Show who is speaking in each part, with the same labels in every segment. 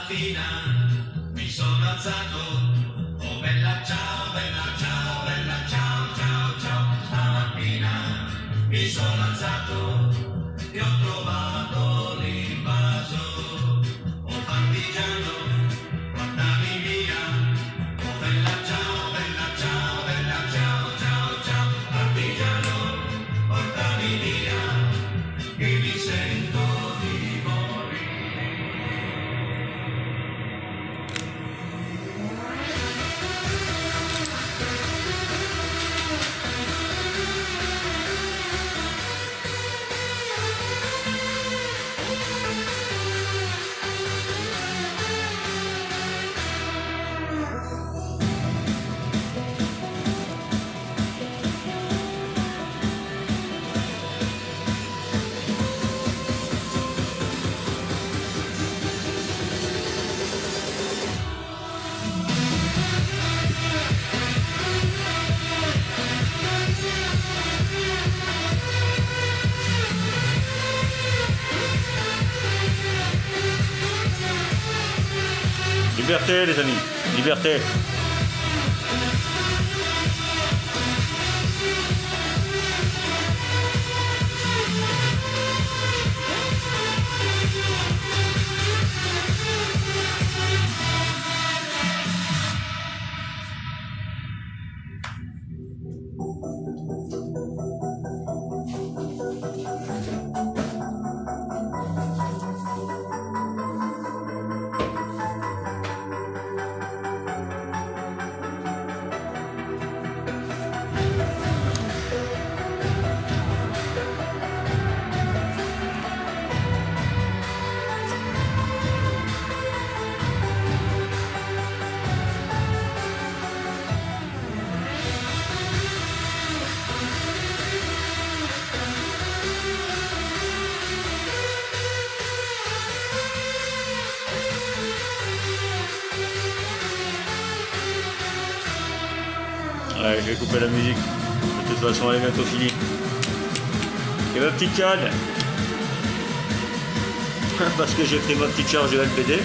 Speaker 1: Stamattina mi sono alzato, oh bella ciao, bella ciao, bella ciao, ciao, ciao. Stamattina mi sono alzato e ho trovato l'invaso, oh partigiano, portami via, oh bella ciao, bella ciao, bella ciao, ciao, ciao. Partigiano, portami via, che mi sento di morire.
Speaker 2: Liberté les amis, liberté. Ouais, je vais couper la musique. De toute façon, elle est bientôt finie. Et ma petite canne, parce que j'ai pris ma petite charge de LPD.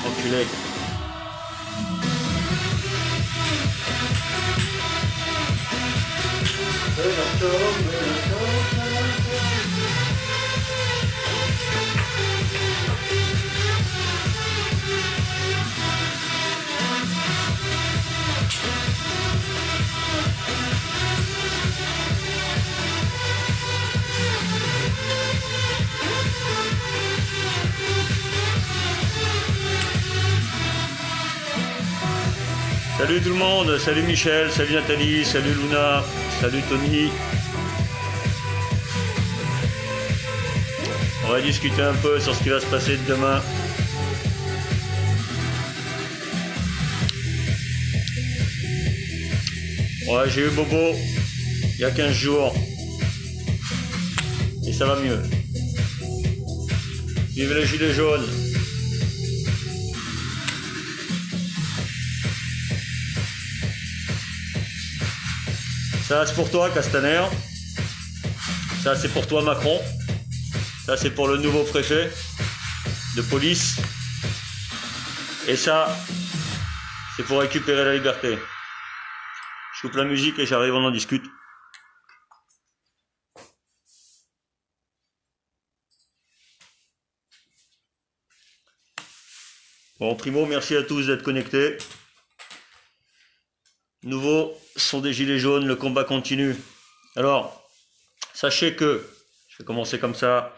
Speaker 2: Enculé. Salut tout le monde, salut Michel, salut Nathalie, salut Luna, salut Tony. On va discuter un peu sur ce qui va se passer demain. Ouais, j'ai eu Bobo il y a 15 jours. Et ça va mieux. Vive les gilets jaunes. Ça c'est pour toi Castaner, ça c'est pour toi Macron, ça c'est pour le nouveau préfet de police, et ça c'est pour récupérer la liberté. Je coupe la musique et j'arrive, on en discute. Bon, primo, merci à tous d'être connectés. Nouveau sont des gilets jaunes, le combat continue. Alors, sachez que, je vais commencer comme ça,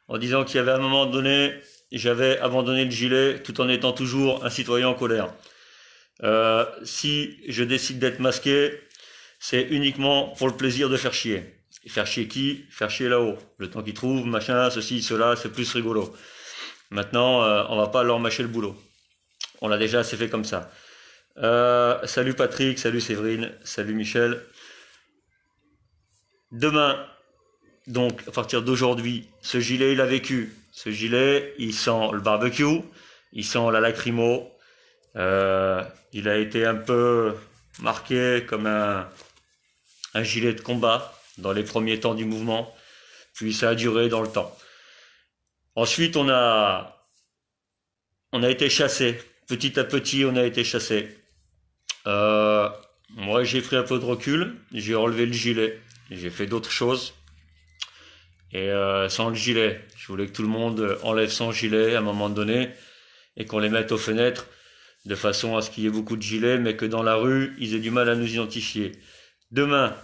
Speaker 2: en disant qu'il y avait un moment donné, j'avais abandonné le gilet tout en étant toujours un citoyen en colère. Si je décide d'être masqué, c'est uniquement pour le plaisir de faire chier. Et faire chier qui? Faire chier là-haut. Le temps qu'ils trouvent, machin, ceci, cela, c'est plus rigolo. Maintenant, on va pas leur mâcher le boulot. On l'a déjà assez fait comme ça. Salut Patrick, salut Séverine, salut Michel. Demain, donc à partir d'aujourd'hui, ce gilet il a vécu. Ce gilet, il sent le barbecue, il sent la lacrymo. Il a été un peu marqué comme un gilet de combat dans les premiers temps du mouvement. Puis ça a duré dans le temps. Ensuite, on a été chassé. Petit à petit, on a été chassé. Moi, j'ai pris un peu de recul. J'ai enlevé le gilet. J'ai fait d'autres choses. Et sans le gilet, je voulais que tout le monde enlève son gilet à un moment donné et qu'on les mette aux fenêtres de façon à ce qu'il y ait beaucoup de gilets, mais que dans la rue, ils aient du mal à nous identifier. Demain,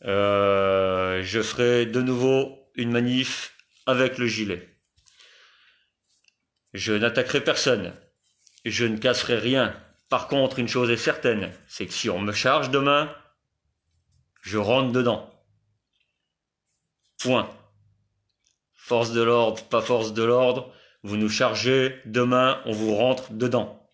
Speaker 2: je ferai de nouveau une manif avec le gilet. Je n'attaquerai personne. Je ne casserai rien. Par contre, une chose est certaine, c'est que si on me charge demain, je rentre dedans. Point. Force de l'ordre, pas force de l'ordre, vous nous chargez, demain, on vous rentre dedans.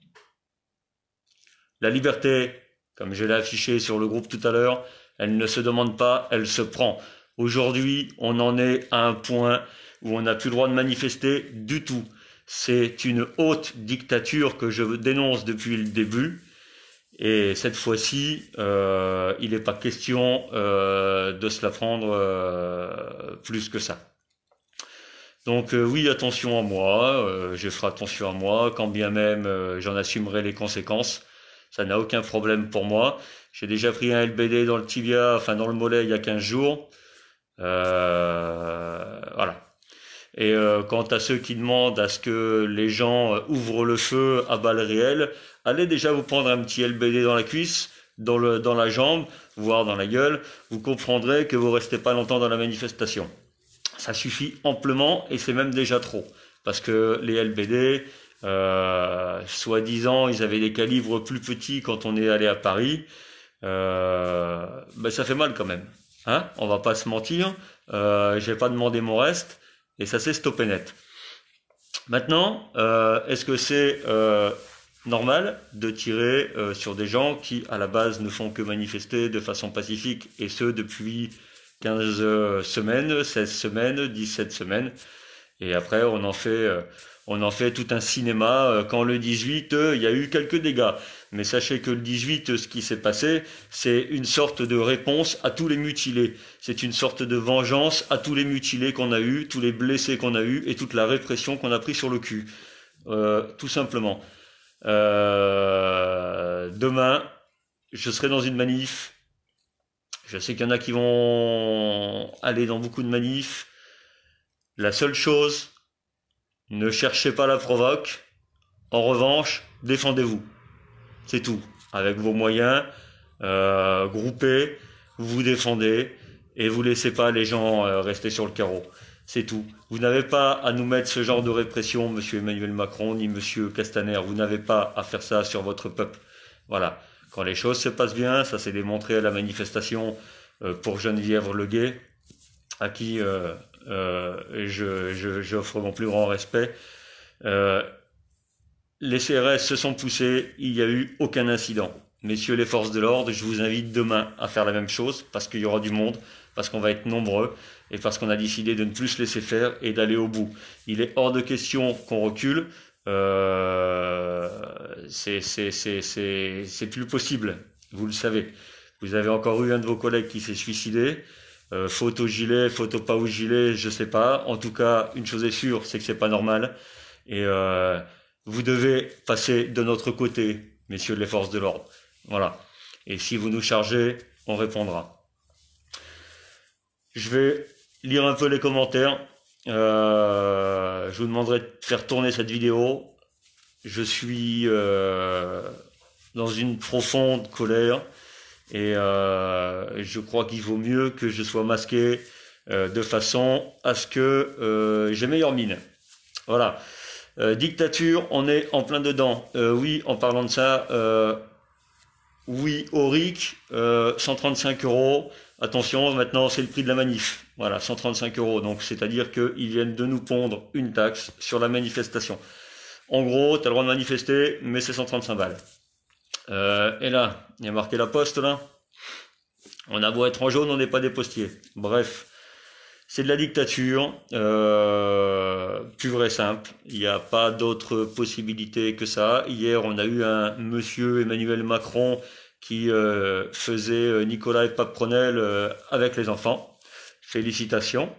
Speaker 2: La liberté, comme je l'ai affiché sur le groupe tout à l'heure, elle ne se demande pas, elle se prend. Aujourd'hui, on en est à un point où on n'a plus le droit de manifester du tout. C'est une haute dictature que je dénonce depuis le début. Et cette fois-ci, il n'est pas question de se la prendre plus que ça. Donc oui, attention à moi, je ferai attention à moi, quand bien même j'en assumerai les conséquences. Ça n'a aucun problème pour moi. J'ai déjà pris un LBD dans le tibia, enfin dans le mollet il y a 15 jours. Voilà. Et quant à ceux qui demandent à ce que les gens ouvrent le feu à balles réelles, allez déjà vous prendre un petit LBD dans la cuisse, dans la jambe, voire dans la gueule. Vous comprendrez que vous restez pas longtemps dans la manifestation. Ça suffit amplement et c'est même déjà trop. Parce que les LBD, soi-disant, ils avaient des calibres plus petits quand on est allé à Paris. Ça fait mal quand même. Hein, on va pas se mentir. J'ai pas demandé mon reste. Et ça s'est stoppé net. Maintenant, est-ce que c'est normal de tirer sur des gens qui, à la base, ne font que manifester de façon pacifique, et ce, depuis 15 semaines, 16 semaines, 17 semaines, et après, on en fait tout un cinéma. Quand le 18, il y a eu quelques dégâts. Mais sachez que le 18, ce qui s'est passé, c'est une sorte de réponse à tous les mutilés. C'est une sorte de vengeance à tous les mutilés qu'on a eus, tous les blessés qu'on a eus et toute la répression qu'on a pris sur le cul. Tout simplement. Demain, je serai dans une manif. Je sais qu'il y en a qui vont aller dans beaucoup de manifs. La seule chose, ne cherchez pas la provoque. En revanche, défendez-vous. C'est tout. Avec vos moyens, groupés, vous vous défendez et vous laissez pas les gens rester sur le carreau. C'est tout. Vous n'avez pas à nous mettre ce genre de répression, monsieur Emmanuel Macron, ni monsieur Castaner. Vous n'avez pas à faire ça sur votre peuple. Voilà. Quand les choses se passent bien, ça s'est démontré à la manifestation pour Geneviève Leguet, à qui j'offre mon plus grand respect. Les CRS se sont poussés, il n'y a eu aucun incident. Messieurs les forces de l'ordre, je vous invite demain à faire la même chose, parce qu'il y aura du monde, parce qu'on va être nombreux, et parce qu'on a décidé de ne plus se laisser faire et d'aller au bout. Il est hors de question qu'on recule, c'est plus possible, vous le savez. Vous avez encore eu un de vos collègues qui s'est suicidé, faute au gilet, faute pas au gilet, je sais pas. En tout cas, une chose est sûre, c'est que c'est pas normal, et vous devez passer de notre côté, messieurs les forces de l'ordre. Voilà. Et si vous nous chargez, on répondra. Je vais lire un peu les commentaires. Je vous demanderai de faire tourner cette vidéo. Je suis dans une profonde colère et je crois qu'il vaut mieux que je sois masqué de façon à ce que j'ai meilleure mine. Voilà. Dictature, on est en plein dedans. Oui, en parlant de ça, oui, Auric, 135 €. Attention, maintenant c'est le prix de la manif. Voilà, 135 €. Donc c'est-à-dire qu'ils viennent de nous pondre une taxe sur la manifestation. En gros, tu as le droit de manifester, mais c'est 135 balles. Et là, il y a marqué la poste là. On a beau être en jaune, on n'est pas des postiers. Bref. C'est de la dictature, pure et simple. Il n'y a pas d'autre possibilité que ça. Hier, on a eu un monsieur Emmanuel Macron qui faisait Nicolas et Paprenel avec les enfants. Félicitations,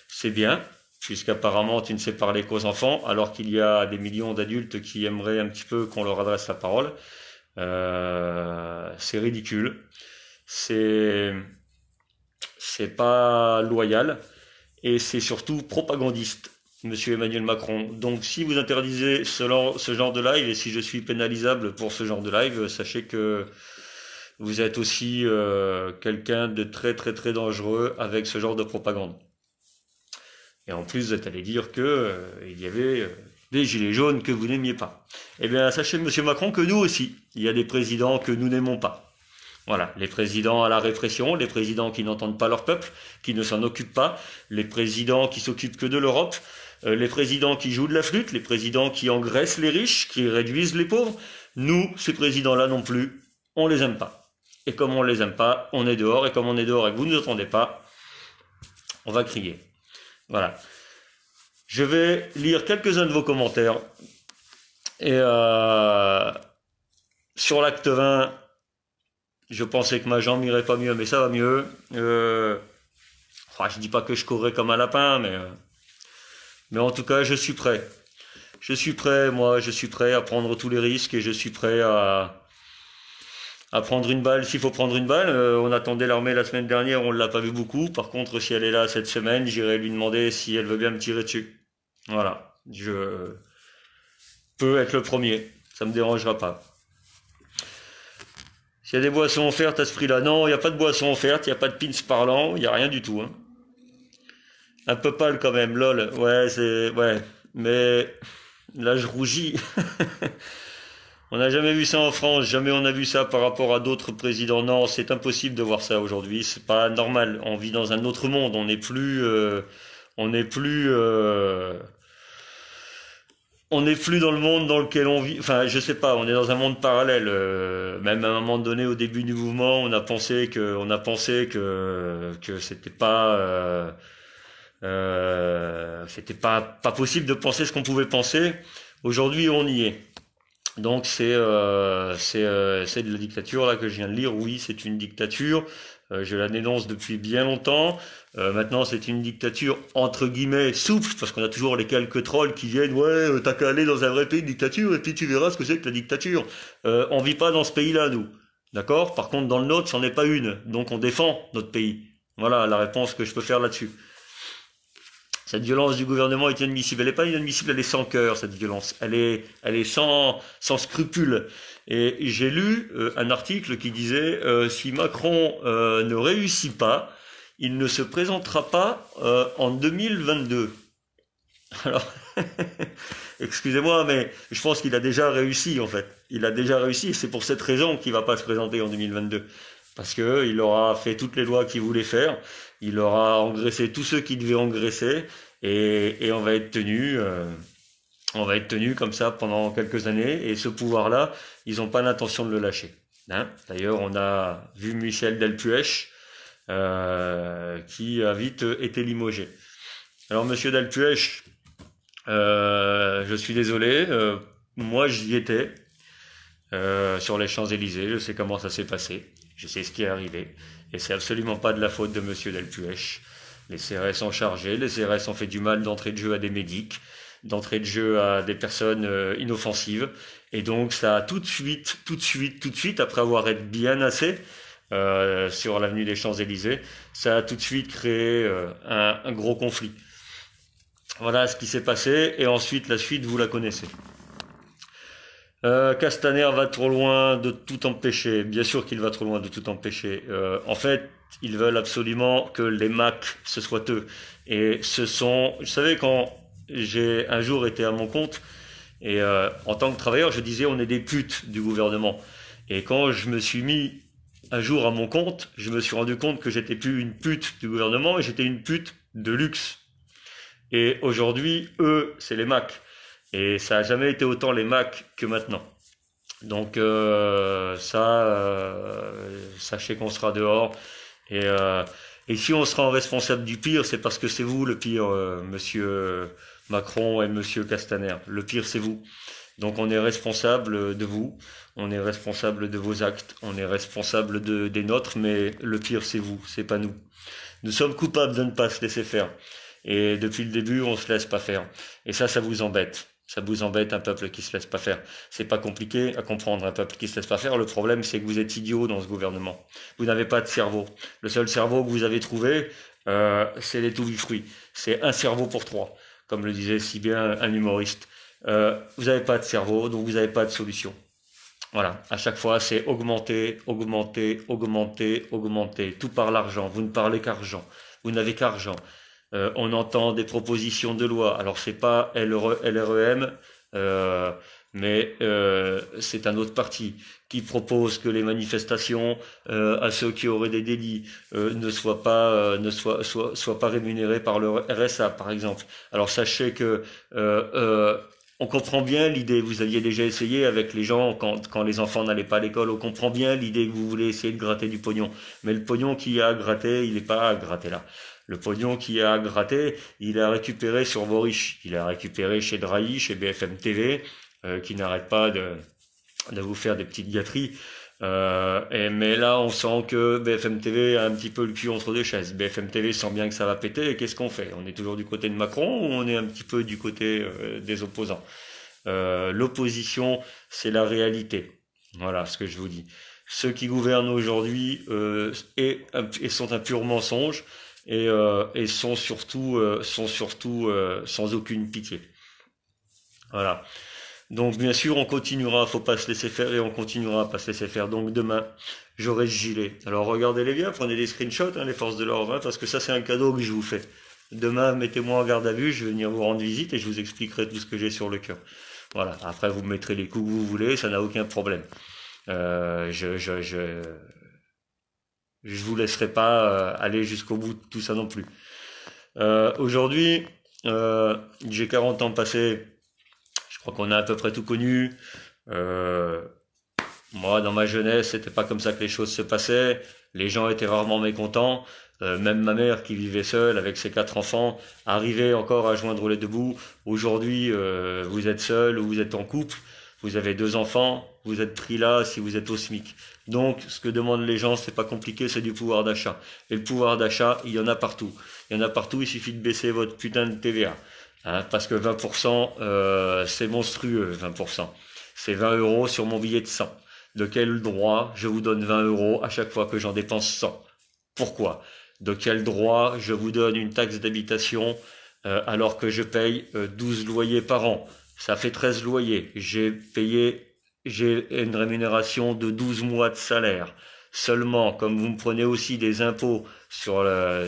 Speaker 2: c'est bien. puisqu'apparemment tu ne sais parler qu'aux enfants, alors qu'il y a des millions d'adultes qui aimeraient un petit peu qu'on leur adresse la parole. C'est ridicule, c'est pas loyal et c'est surtout propagandiste, Monsieur Emmanuel Macron. Donc si vous interdisez ce genre de live et si je suis pénalisable pour ce genre de live, sachez que vous êtes aussi quelqu'un de très très très dangereux avec ce genre de propagande. Et en plus, vous êtes allé dire que il y avait des gilets jaunes que vous n'aimiez pas. Eh bien, sachez, Monsieur Macron, que nous aussi, il y a des présidents que nous n'aimons pas. Voilà, les présidents à la répression, les présidents qui n'entendent pas leur peuple, qui ne s'en occupent pas, les présidents qui s'occupent que de l'Europe, les présidents qui jouent de la flûte, les présidents qui engraissent les riches, qui réduisent les pauvres. Nous, ces présidents-là non plus, on les aime pas. Et comme on les aime pas, on est dehors, et comme on est dehors et que vous ne nous entendez pas, on va crier. Voilà. Je vais lire quelques-uns de vos commentaires. Et sur l'acte 20, je pensais que ma jambe irait pas mieux, mais ça va mieux. Je dis pas que je courrais comme un lapin, mais en tout cas, je suis prêt. Je suis prêt, moi, je suis prêt à prendre tous les risques et je suis prêt à prendre une balle s'il faut prendre une balle. On attendait l'armée la semaine dernière, on ne l'a pas vu beaucoup. Par contre, si elle est là cette semaine, j'irai lui demander si elle veut bien me tirer dessus. Voilà, je peux être le premier, ça me dérangera pas. S'il y a des boissons offertes à ce prix-là, non, il n'y a pas de boissons offertes, il n'y a pas de pins parlants, il n'y a rien du tout. Hein. Un peu pâle quand même, lol. Ouais, mais là je rougis. On n'a jamais vu ça en France, jamais on a vu ça par rapport à d'autres présidents. Non, c'est impossible de voir ça aujourd'hui, c'est pas normal. On vit dans un autre monde, on n'est plus dans le monde dans lequel on vit. Enfin, je sais pas, on est dans un monde parallèle. Même à un moment donné, au début du mouvement, on a pensé que c'était pas possible de penser ce qu'on pouvait penser. Aujourd'hui, on y est. Donc c'est de la dictature là que je viens de lire. Oui, c'est une dictature. Je la dénonce depuis bien longtemps. Maintenant, c'est une dictature entre guillemets souple, parce qu'on a toujours les quelques trolls qui viennent. Ouais, t'as qu'à aller dans un vrai pays de dictature et puis tu verras ce que c'est que la dictature. On vit pas dans ce pays-là, nous. D'accord? Par contre, dans le nôtre, c'en est pas une. Donc, on défend notre pays. Voilà la réponse que je peux faire là-dessus. Cette violence du gouvernement est inadmissible. Elle n'est pas inadmissible, elle est sans cœur, cette violence. Elle est sans scrupule. Et j'ai lu un article qui disait si Macron ne réussit pas, il ne se présentera pas en 2022. Alors, excusez-moi, mais je pense qu'il a déjà réussi en fait. Il a déjà réussi et c'est pour cette raison qu'il va pas se présenter en 2022. Parce que il aura fait toutes les lois qu'il voulait faire, il aura engraissé tous ceux qui devaient engraisser et on va être tenu comme ça pendant quelques années. Et ce pouvoir-là, ils n'ont pas l'intention de le lâcher. Hein. D'ailleurs, on a vu Michel Delpuech qui a vite été limogé. Alors, Monsieur Delpuech, je suis désolé, moi j'y étais sur les Champs-Élysées, je sais comment ça s'est passé. Je sais ce qui est arrivé, et c'est absolument pas de la faute de Monsieur Delpuech. Les CRS ont chargé, les CRS ont fait du mal d'entrée de jeu à des médics, d'entrée de jeu à des personnes inoffensives, et donc ça a tout de suite, après avoir été bien assez sur l'avenue des Champs-Élysées, ça a tout de suite créé un gros conflit. Voilà ce qui s'est passé, et ensuite la suite vous la connaissez. Castaner va trop loin de tout empêcher. Bien sûr qu'il va trop loin de tout empêcher. En fait, ils veulent absolument que les Mac, ce soit eux. Et ce sont... Vous savez, quand j'ai un jour été à mon compte, et en tant que travailleur, je disais on est des putes du gouvernement. Et quand je me suis mis un jour à mon compte, je me suis rendu compte que j'étais plus une pute du gouvernement, mais j'étais une pute de luxe. Et aujourd'hui, eux, c'est les Mac. Et ça n'a jamais été autant les Mac que maintenant. Donc sachez qu'on sera dehors. Et si on sera responsable du pire, c'est parce que c'est vous le pire, Monsieur Macron et Monsieur Castaner. Le pire, c'est vous. Donc on est responsable de vous, on est responsable de vos actes, on est responsable des nôtres, mais le pire, c'est vous, c'est pas nous. Nous sommes coupables de ne pas se laisser faire. Et depuis le début, on se laisse pas faire. Et ça vous embête. Ça vous embête, un peuple qui se laisse pas faire. C'est pas compliqué à comprendre, un peuple qui se laisse pas faire. Le problème, c'est que vous êtes idiot dans ce gouvernement. Vous n'avez pas de cerveau. Le seul cerveau que vous avez trouvé, c'est l'étau du fruit. C'est un cerveau pour trois, comme le disait si bien un humoriste. Vous n'avez pas de cerveau, donc vous n'avez pas de solution. Voilà, à chaque fois, c'est augmenter, augmenter, augmenter, augmenter. Tout par l'argent. Vous ne parlez qu'argent. Vous n'avez qu'argent. On entend des propositions de loi. Alors, c'est pas LREM, mais c'est un autre parti qui propose que les manifestations à ceux qui auraient des délits ne soient pas rémunérées par le RSA, par exemple. Alors, sachez que on comprend bien l'idée, vous aviez déjà essayé avec les gens quand les enfants n'allaient pas à l'école, on comprend bien l'idée que vous voulez essayer de gratter du pognon. Mais le pognon qui a gratté, il n'est pas à gratter là. Le pognon qui a gratté, il a récupéré sur vos riches. Il a récupéré chez Drahi, chez BFM TV, qui n'arrête pas de vous faire des petites gâteries. Mais là, on sent que BFM TV a un petit peu le cul entre deux chaises. BFM TV sent bien que ça va péter, et qu'est-ce qu'on fait? On est toujours du côté de Macron ou on est un petit peu du côté des opposants? L'opposition, c'est la réalité. Voilà ce que je vous dis. Ceux qui gouvernent aujourd'hui sont un pur mensonge et sont surtout sans aucune pitié. Voilà. Donc bien sûr on continuera, faut pas se laisser faire et on continuera à pas se laisser faire. Donc demain j'aurai ce gilet. Alors regardez-les bien, prenez des screenshots, les forces de l'ordre, parce que ça c'est un cadeau que je vous fais. Demain mettez-moi en garde à vue, je vais venir vous rendre visite et je vous expliquerai tout ce que j'ai sur le cœur. Voilà, après vous mettrez les coups que vous voulez, ça n'a aucun problème. Je vous laisserai pas aller jusqu'au bout de tout ça non plus. Aujourd'hui, j'ai 40 ans passés. Je crois qu'on a à peu près tout connu. Moi, dans ma jeunesse, c'était pas comme ça que les choses se passaient. Les gens étaient rarement mécontents. Même ma mère, qui vivait seule avec ses 4 enfants, arrivait encore à joindre les deux bouts. Aujourd'hui, vous êtes seul ou vous êtes en couple, vous avez 2 enfants, vous êtes pris là si vous êtes au SMIC. Donc, ce que demandent les gens, c'est pas compliqué, c'est du pouvoir d'achat. Et le pouvoir d'achat, il y en a partout. Il y en a partout, il suffit de baisser votre putain de TVA. Parce que 20%, c'est monstrueux, 20%. C'est 20 € sur mon billet de 100. De quel droit je vous donne 20 € à chaque fois que j'en dépense 100? Pourquoi? De quel droit je vous donne une taxe d'habitation alors que je paye 12 loyers par an? Ça fait 13 loyers. J'ai une rémunération de 12 mois de salaire. Seulement, comme vous me prenez aussi des impôts sur la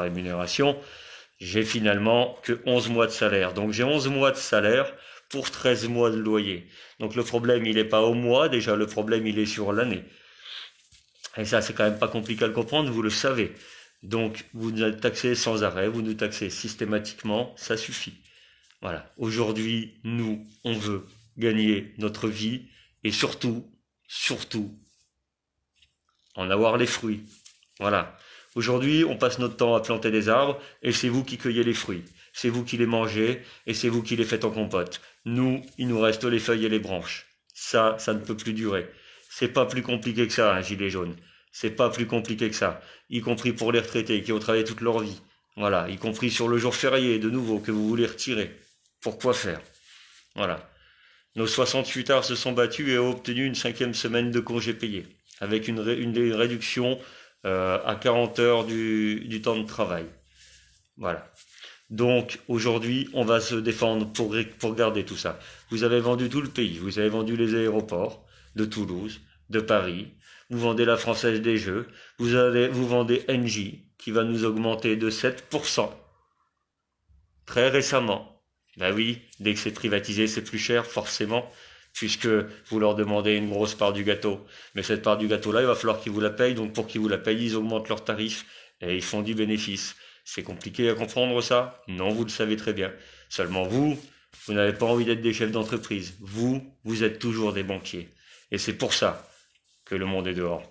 Speaker 2: rémunération, j'ai finalement que 11 mois de salaire. Donc j'ai 11 mois de salaire pour 13 mois de loyer. Donc le problème, il n'est pas au mois, déjà le problème, il est sur l'année. Et ça, c'est quand même pas compliqué à le comprendre, vous le savez. Donc vous nous taxez sans arrêt, vous nous taxez systématiquement, ça suffit. Voilà. Aujourd'hui, nous, on veut gagner notre vie et surtout, en avoir les fruits. Voilà. Aujourd'hui, on passe notre temps à planter des arbres et c'est vous qui cueillez les fruits. C'est vous qui les mangez et c'est vous qui les faites en compote. Nous, il nous reste les feuilles et les branches. Ça ne peut plus durer. C'est pas plus compliqué que ça, un gilet jaune. C'est pas plus compliqué que ça. Y compris pour les retraités qui ont travaillé toute leur vie. Voilà. Y compris sur le jour férié, de nouveau, que vous voulez retirer. Pourquoi faire? Voilà. Nos 68 arts se sont battus et ont obtenu une 5e semaine de congé payé. Avec une réduction à 40 heures du temps de travail. Voilà. Donc aujourd'hui, on va se défendre pour garder tout ça. Vous avez vendu tout le pays, vous avez vendu les aéroports de Toulouse, de Paris, vous vendez la Française des Jeux, vous vendez Engie qui va nous augmenter de 7% très récemment. Ben oui, dès que c'est privatisé, c'est plus cher forcément, puisque vous leur demandez une grosse part du gâteau. Mais cette part du gâteau-là, il va falloir qu'ils vous la payent, donc pour qu'ils vous la payent, ils augmentent leurs tarifs et ils font du bénéfice. C'est compliqué à comprendre ça? Non, vous le savez très bien. Seulement vous n'avez pas envie d'être des chefs d'entreprise. Vous êtes toujours des banquiers. Et c'est pour ça que le monde est dehors.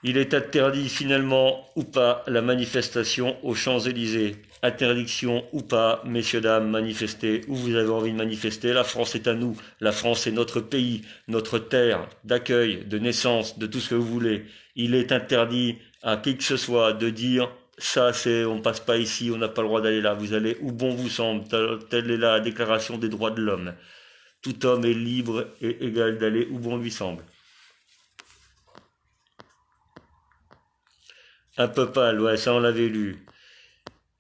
Speaker 2: Il est interdit finalement ou pas la manifestation aux Champs-Élysées. Interdiction ou pas, messieurs, dames, manifestez où vous avez envie de manifester. La France est à nous. La France est notre pays, notre terre d'accueil, de naissance, de tout ce que vous voulez. Il est interdit à qui que ce soit de dire ça c'est on passe pas ici, on n'a pas le droit d'aller là, vous allez où bon vous semble, telle est la déclaration des droits de l'homme. Tout homme est libre et égal d'aller où bon lui semble. Un peu pâle, ouais, ça on l'avait lu.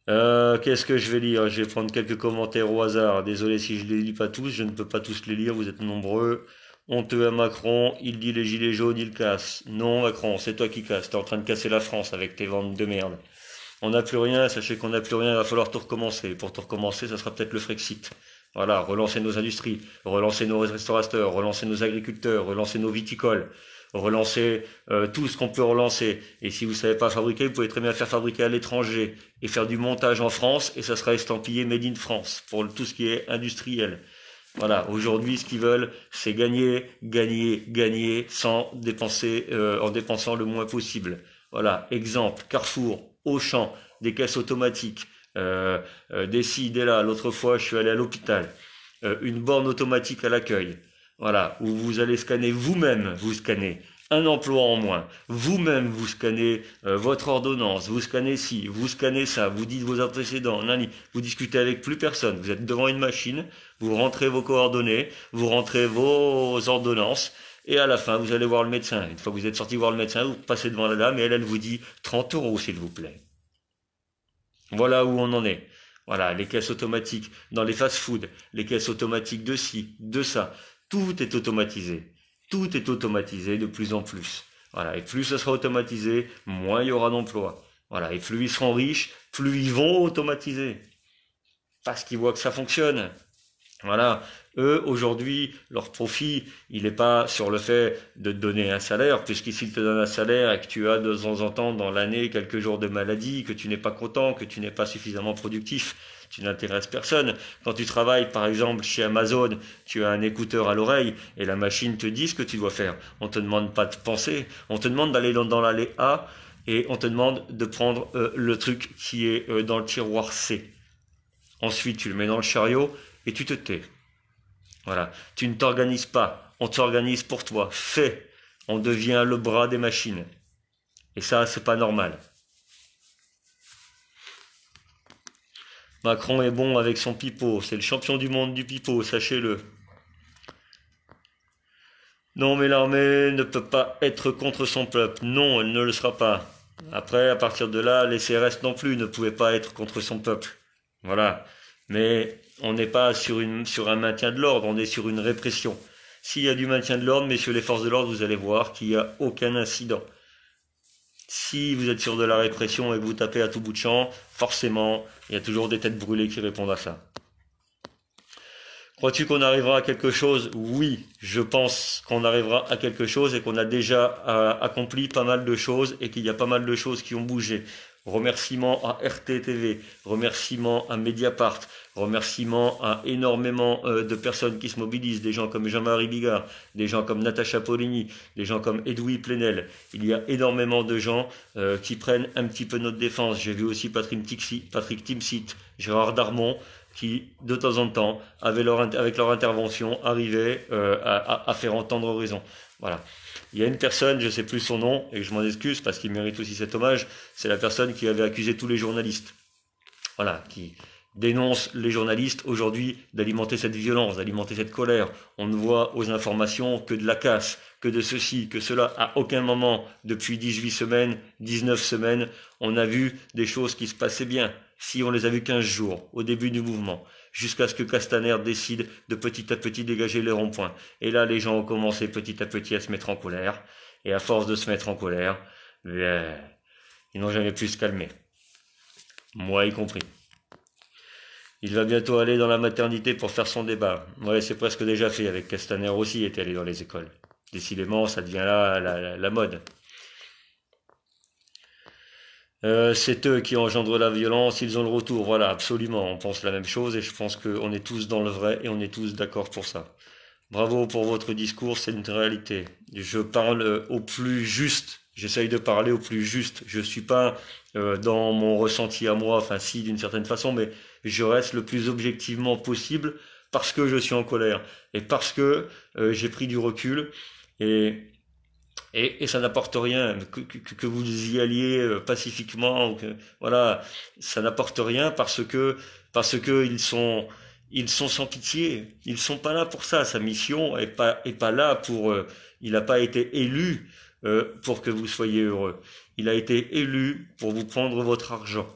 Speaker 2: Qu'est-ce que je vais lire? Je vais prendre quelques commentaires au hasard. Désolé si je les lis pas tous, je ne peux pas tous les lire, vous êtes nombreux. Honteux à Macron, il dit les gilets jaunes, il casse. Non Macron, c'est toi qui casses, t'es en train de casser la France avec tes ventes de merde. On n'a plus rien, sachez qu'on n'a plus rien, il va falloir tout recommencer. Pour tout recommencer, ça sera peut-être le Frexit. Voilà, relancer nos industries, relancer nos restaurateurs, relancer nos agriculteurs, relancer nos viticoles, relancer tout ce qu'on peut relancer. Et si vous ne savez pas fabriquer, vous pouvez très bien faire fabriquer à l'étranger et faire du montage en France et ça sera estampillé Made in France pour tout ce qui est industriel. Voilà, aujourd'hui, ce qu'ils veulent, c'est gagner, gagner, gagner sans dépenser, en dépensant le moins possible. Voilà, exemple, Carrefour, Auchan, des caisses automatiques, des ci, des là. L'autre fois, je suis allé à l'hôpital, une borne automatique à l'accueil. Voilà, où vous allez scanner vous-même, vous scannez un emploi en moins. Vous-même, vous scannez votre ordonnance, vous scannez ci, vous scannez ça, vous dites vos antécédents, nani, vous discutez avec plus personne. Vous êtes devant une machine, vous rentrez vos coordonnées, vous rentrez vos ordonnances, et à la fin, vous allez voir le médecin. Une fois que vous êtes sorti voir le médecin, vous passez devant la dame, et elle vous dit 30 euros, s'il vous plaît. Voilà où on en est. Voilà, les caisses automatiques dans les fast-foods, les caisses automatiques de ci, de ça. Tout est automatisé. Tout est automatisé de plus en plus. Voilà, et plus ça sera automatisé, moins il y aura d'emplois. Voilà, et plus ils seront riches, plus ils vont automatiser. Parce qu'ils voient que ça fonctionne. Voilà, eux, aujourd'hui, leur profit, il n'est pas sur le fait de te donner un salaire, puisqu'ici, ils te donnent un salaire et que tu as de temps en temps dans l'année quelques jours de maladie, que tu n'es pas content, que tu n'es pas suffisamment productif, tu n'intéresses personne. Quand tu travailles, par exemple, chez Amazon, tu as un écouteur à l'oreille et la machine te dit ce que tu dois faire. On te demande pas de penser, on te demande d'aller dans l'allée A et on te demande de prendre le truc qui est dans le tiroir C. Ensuite, tu le mets dans le chariot et tu te tais. Voilà. Tu ne t'organises pas. On t'organise pour toi. Fais. On devient le bras des machines. Et ça, c'est pas normal. Macron est bon avec son pipeau. C'est le champion du monde du pipeau, sachez-le. Non, mais l'armée ne peut pas être contre son peuple. Non, elle ne le sera pas. Après, à partir de là, les CRS non plus ne pouvaient pas être contre son peuple. Voilà. Mais on n'est pas sur un maintien de l'ordre, on est sur une répression. S'il y a du maintien de l'ordre, messieurs les forces de l'ordre, vous allez voir qu'il n'y a aucun incident. Si vous êtes sur de la répression et que vous tapez à tout bout de champ, forcément, il y a toujours des têtes brûlées qui répondent à ça. Crois-tu qu'on arrivera à quelque chose? Oui, je pense qu'on arrivera à quelque chose et qu'on a déjà accompli pas mal de choses et qu'il y a pas mal de choses qui ont bougé. Remerciements à RT TV, remerciements à Mediapart, remerciements à énormément de personnes qui se mobilisent, des gens comme Jean-Marie Bigard, des gens comme Natacha Polony, des gens comme Edoui Plenel. Il y a énormément de gens qui prennent un petit peu notre défense. J'ai vu aussi Patrick Timsit, Gérard Darmon, qui, de temps en temps, avec leur intervention, arrivaient à faire entendre raison. Voilà. Il y a une personne, je ne sais plus son nom, et je m'en excuse parce qu'il mérite aussi cet hommage, c'est la personne qui avait accusé tous les journalistes. Voilà, qui dénonce les journalistes aujourd'hui d'alimenter cette violence, d'alimenter cette colère. On ne voit aux informations que de la casse, que de ceci, que cela. À aucun moment, depuis 18 semaines, 19 semaines, on a vu des choses qui se passaient bien. Si on les a vues 15 jours, au début du mouvement, jusqu'à ce que Castaner décide de petit à petit dégager les ronds-points. Et là, les gens ont commencé petit à petit à se mettre en colère. Et à force de se mettre en colère, ils n'ont jamais pu se calmer. Moi y compris. Il va bientôt aller dans la maternité pour faire son débat. Ouais, c'est presque déjà fait, avec Castaner aussi était allé dans les écoles. Décidément, ça devient là la mode. C'est eux qui engendrent la violence, ils ont le retour, voilà, absolument, on pense la même chose et je pense qu'on est tous dans le vrai et on est tous d'accord pour ça. Bravo pour votre discours, c'est une réalité. Je parle au plus juste, j'essaye de parler au plus juste, je suis pas dans mon ressenti à moi, enfin si d'une certaine façon, mais je reste le plus objectivement possible parce que je suis en colère et parce que j'ai pris du recul et Et ça n'apporte rien, que vous y alliez pacifiquement, voilà, ça n'apporte rien parce que ils sont sans pitié. Ils sont pas là pour ça. Sa mission est pas là pour. Il n'a pas été élu pour que vous soyez heureux. Il a été élu pour vous prendre votre argent.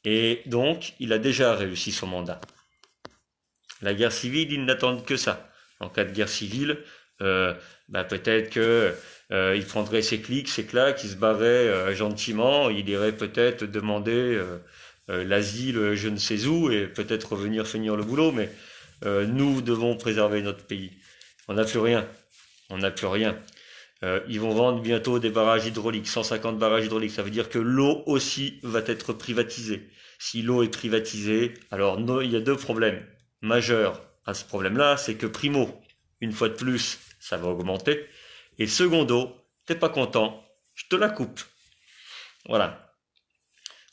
Speaker 2: Et donc, il a déjà réussi son mandat. La guerre civile, ils n'attendent que ça. En cas de guerre civile, peut-être que il prendrait ses clics, ses claques, il se barrait gentiment, il irait peut-être demander l'asile je ne sais où et peut-être revenir finir le boulot, mais nous devons préserver notre pays. On n'a plus rien. On n'a plus rien. Ils vont vendre bientôt des barrages hydrauliques, 150 barrages hydrauliques. Ça veut dire que l'eau aussi va être privatisée. Si l'eau est privatisée, alors il y a deux problèmes majeurs à ce problème-là, c'est que primo, une fois de plus, ça va augmenter. Et secondo, t'es pas content, je te la coupe. Voilà.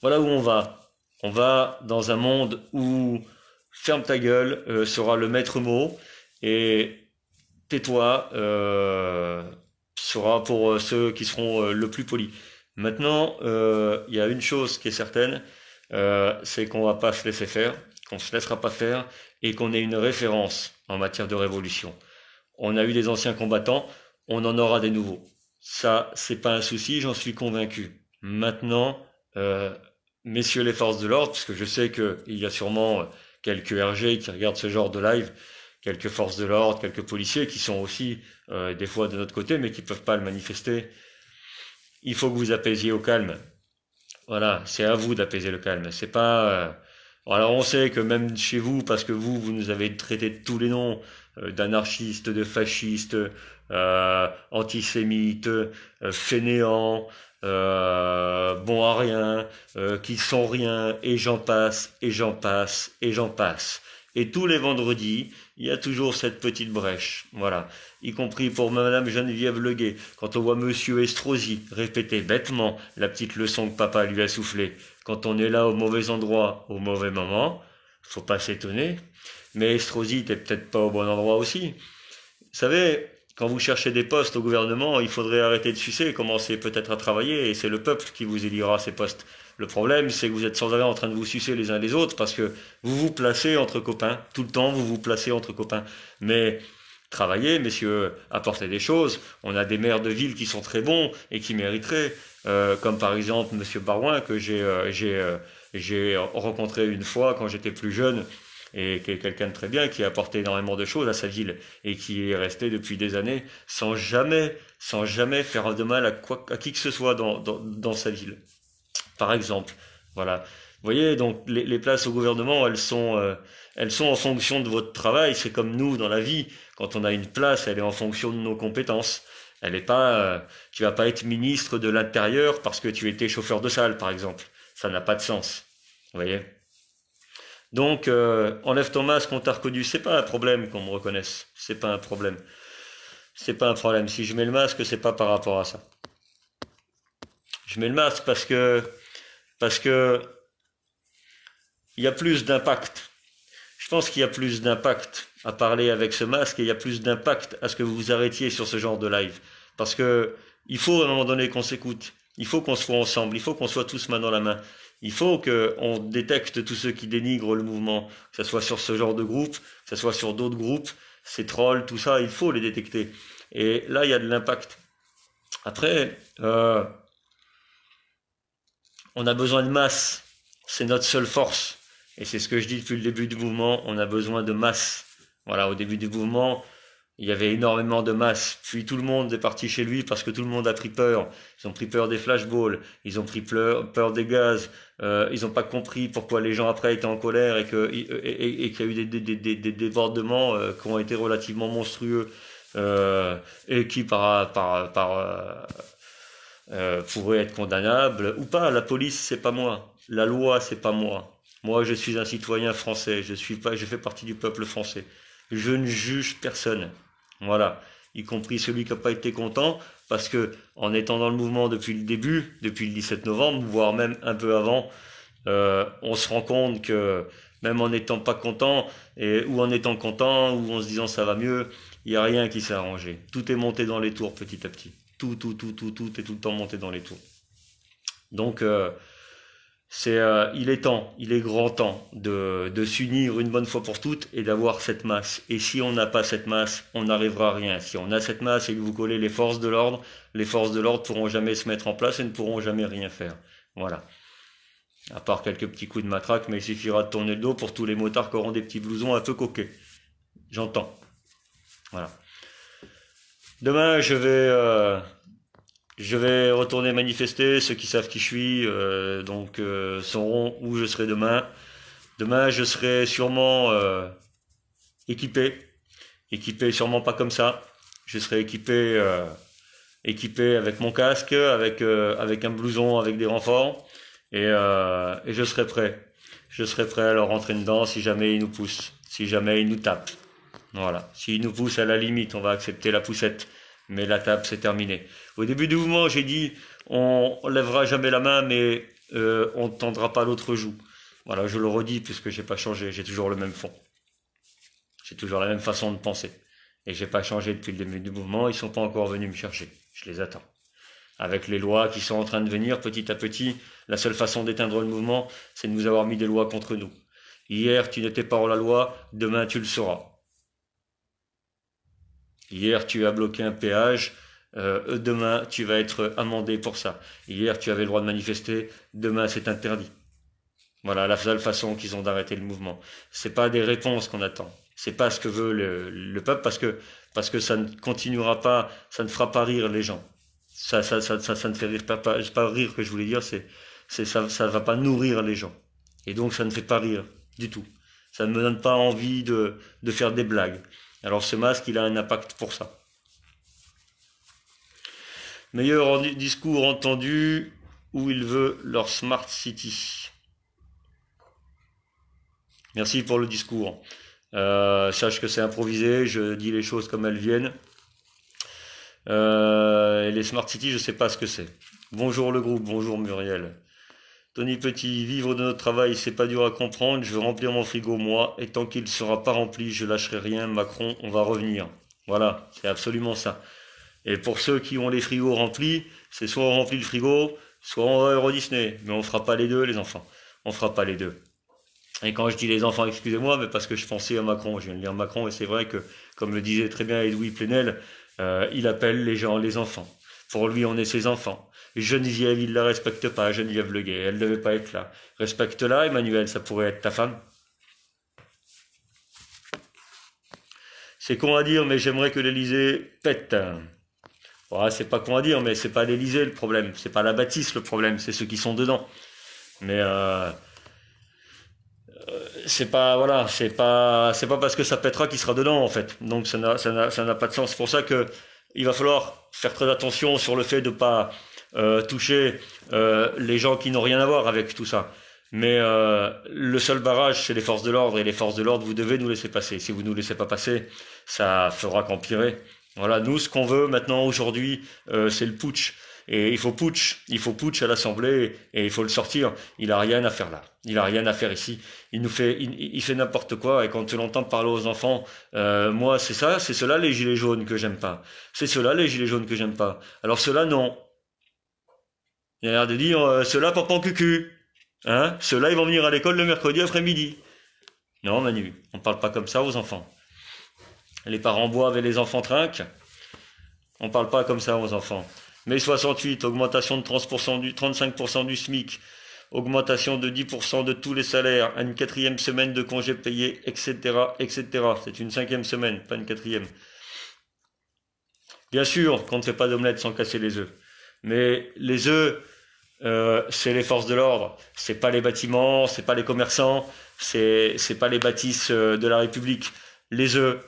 Speaker 2: Voilà où on va. On va dans un monde où ferme ta gueule sera le maître mot et tais-toi sera pour ceux qui seront le plus polis. Maintenant, il y a une chose qui est certaine, c'est qu'on va pas se laisser faire, qu'on se laissera pas faire et qu'on ait une référence en matière de révolution. On a eu des anciens combattants, on en aura des nouveaux. Ça, c'est pas un souci, j'en suis convaincu. Maintenant, messieurs les forces de l'ordre, parce que je sais qu'il y a sûrement quelques RG qui regardent ce genre de live, quelques forces de l'ordre, quelques policiers qui sont aussi des fois de notre côté, mais qui peuvent pas le manifester. Il faut que vous apaisiez au calme. Voilà, c'est à vous d'apaiser le calme. C'est pas. Alors on sait que même chez vous, parce que vous nous avez traité de tous les noms, d'anarchistes, de fascistes, antisémites, fainéants, bons à rien, qui sont rien, et j'en passe, et j'en passe, et j'en passe. Et tous les vendredis, il y a toujours cette petite brèche, voilà. Y compris pour Madame Geneviève Leguet, quand on voit Monsieur Estrosi répéter bêtement la petite leçon que papa lui a soufflée. Quand on est là au mauvais endroit, au mauvais moment, faut pas s'étonner. Mais Estrosi, t'es peut-être pas au bon endroit aussi. Vous savez, quand vous cherchez des postes au gouvernement, il faudrait arrêter de sucer et commencer peut-être à travailler, et c'est le peuple qui vous élira ces postes. Le problème, c'est que vous êtes sans arrêt en train de vous sucer les uns les autres parce que vous vous placez entre copains. Tout le temps, vous vous placez entre copains. Mais travaillez, messieurs, apportez des choses. On a des maires de ville qui sont très bons et qui mériteraient, comme par exemple Monsieur Barouin que j'ai rencontré une fois quand j'étais plus jeune et qui est quelqu'un de très bien, qui a apporté énormément de choses à sa ville et qui est resté depuis des années sans jamais faire de mal à qui que ce soit dans sa ville. Par exemple, voilà. Vous voyez, donc les places au gouvernement, elles sont en fonction de votre travail. C'est comme nous dans la vie. Quand on a une place, elle est en fonction de nos compétences. Elle est pas, tu vas pas être ministre de l'Intérieur parce que tu étais chauffeur de salle, par exemple. Ça n'a pas de sens. Vous voyez. Donc, enlève ton masque, on t'a reconnu. C'est pas un problème qu'on me reconnaisse. C'est pas un problème. C'est pas un problème. Si je mets le masque, c'est pas par rapport à ça. Je mets le masque parce que il y a plus d'impact. Je pense qu'il y a plus d'impact à parler avec ce masque et il y a plus d'impact à ce que vous vous arrêtiez sur ce genre de live. Parce que il faut à un moment donné qu'on s'écoute. Il faut qu'on soit ensemble. Il faut qu'on soit tous main dans la main. Il faut qu'on détecte tous ceux qui dénigrent le mouvement, que ce soit sur ce genre de groupe, que ce soit sur d'autres groupes, ces trolls, tout ça, il faut les détecter. Et là, il y a de l'impact. Après, on a besoin de masse. C'est notre seule force. Et c'est ce que je dis depuis le début du mouvement, on a besoin de masse. Voilà, au début du mouvement, il y avait énormément de masse. Puis tout le monde est parti chez lui parce que tout le monde a pris peur. Ils ont pris peur des flashballs, ils ont pris peur des gaz. Ils n'ont pas compris pourquoi les gens après étaient en colère et qu'il y a eu des débordements qui ont été relativement monstrueux et qui pourraient être condamnables ou pas. La police, c'est pas moi. La loi, c'est pas moi. Moi, je suis un citoyen français. Je fais partie du peuple français. Je ne juge personne. Voilà. Y compris celui qui n'a pas été content, parce que, en étant dans le mouvement depuis le début, depuis le 17 novembre, voire même un peu avant, on se rend compte que même en n'étant pas content, ou en étant content, ou en se disant ça va mieux, il n'y a rien qui s'est arrangé. Tout est monté dans les tours petit à petit. Tout est tout le temps monté dans les tours. Donc, il est temps, il est grand temps de s'unir une bonne fois pour toutes et d'avoir cette masse. Et si on n'a pas cette masse, on n'arrivera à rien. Si on a cette masse et que vous collez les forces de l'ordre pourront jamais se mettre en place et ne pourront jamais rien faire. Voilà. À part quelques petits coups de matraque, mais il suffira de tourner le dos pour tous les motards qui auront des petits blousons un peu coquets. J'entends. Voilà. Demain, je vais retourner manifester. Ceux qui savent qui je suis, sauront où je serai demain. Demain, je serai sûrement équipé. Équipé, sûrement pas comme ça. Je serai équipé avec mon casque, avec un blouson, avec des renforts. Et je serai prêt. Je serai prêt à leur rentrer dedans si jamais ils nous poussent. Si jamais ils nous tapent. Voilà. S'ils nous poussent, à la limite, on va accepter la poussette. Mais la tape, c'est terminé. Au début du mouvement, j'ai dit, on lèvera jamais la main, mais on ne tendra pas l'autre joue. Voilà, je le redis puisque j'ai pas changé. J'ai toujours le même fond. J'ai toujours la même façon de penser. Et j'ai pas changé depuis le début du mouvement. Ils sont pas encore venus me chercher. Je les attends. Avec les lois qui sont en train de venir petit à petit, la seule façon d'éteindre le mouvement, c'est de nous avoir mis des lois contre nous. Hier, tu n'étais pas hors la loi, demain tu le seras. Hier, tu as bloqué un péage, demain, tu vas être amendé pour ça. Hier, tu avais le droit de manifester, demain, c'est interdit. Voilà la seule façon qu'ils ont d'arrêter le mouvement. C'est pas des réponses qu'on attend. C'est pas ce que veut le peuple parce que ça ne continuera pas, ça ne fera pas rire les gens. Ça ne fait rire, pas rire que je voulais dire, ça va pas nourrir les gens. Et donc, ça ne fait pas rire du tout. Ça ne me donne pas envie de faire des blagues. Alors ce masque, il a un impact pour ça. Meilleur discours entendu, où il veut leur Smart City. Merci pour le discours. Sache que c'est improvisé, je dis les choses comme elles viennent. Et les Smart City, je sais pas ce que c'est. Bonjour le groupe, bonjour Muriel. Tony Petit, vivre de notre travail, c'est pas dur à comprendre. Je veux remplir mon frigo, moi, et tant qu'il ne sera pas rempli, je lâcherai rien. Macron, on va revenir. Voilà, c'est absolument ça. Et pour ceux qui ont les frigos remplis, c'est soit on remplit le frigo, soit on va à Euro Disney. Mais on fera pas les deux, les enfants. On fera pas les deux. Et quand je dis les enfants, excusez-moi, mais parce que je pensais à Macron. Je viens de lire Macron, et c'est vrai que, comme le disait très bien Edoui Plenel, il appelle les gens les enfants. Pour lui, on est ses enfants. Geneviève, il la respecte pas, Geneviève Le Gay, elle devait pas être là. Respecte-la, Emmanuel, ça pourrait être ta femme. C'est con à dire, mais j'aimerais que l'Élysée pète. Ouais, c'est pas con à dire, mais c'est pas l'Élysée le problème, c'est pas la bâtisse le problème, c'est ceux qui sont dedans. Mais c'est pas voilà, c'est pas parce que ça pètera qu'il sera dedans en fait. Donc ça n'a pas de sens. C'est pour ça que il va falloir faire très attention sur le fait de pas toucher les gens qui n'ont rien à voir avec tout ça. Mais le seul barrage, c'est les forces de l'ordre, et les forces de l'ordre, vous devez nous laisser passer. Si vous nous laissez pas passer, ça fera qu'empirer. Voilà, nous, ce qu'on veut maintenant aujourd'hui, c'est le putsch. Et il faut putsch à l'Assemblée, et il faut le sortir. Il a rien à faire là. Il a rien à faire ici. Il fait n'importe quoi, et quand tu l'entends parler aux enfants, moi, c'est cela les gilets jaunes que j'aime pas. C'est cela les gilets jaunes que j'aime pas. Alors cela non. Il a l'air de dire, cela papa cucu. Hein? Ceux-là, ils vont venir à l'école le mercredi après-midi. Non, Manu, on parle pas comme ça aux enfants. Les parents boivent et les enfants trinquent. On parle pas comme ça aux enfants. Mai 68, augmentation de 35% du SMIC, augmentation de 10% de tous les salaires, une 4e semaine de congés payés, etc., etc. C'est une 5e semaine, pas une 4e. Bien sûr qu'on ne fait pas d'omelette sans casser les œufs. Mais les œufs, c'est les forces de l'ordre, c'est pas les bâtiments, c'est pas les commerçants, c'est pas les bâtisses de la République. Les œufs,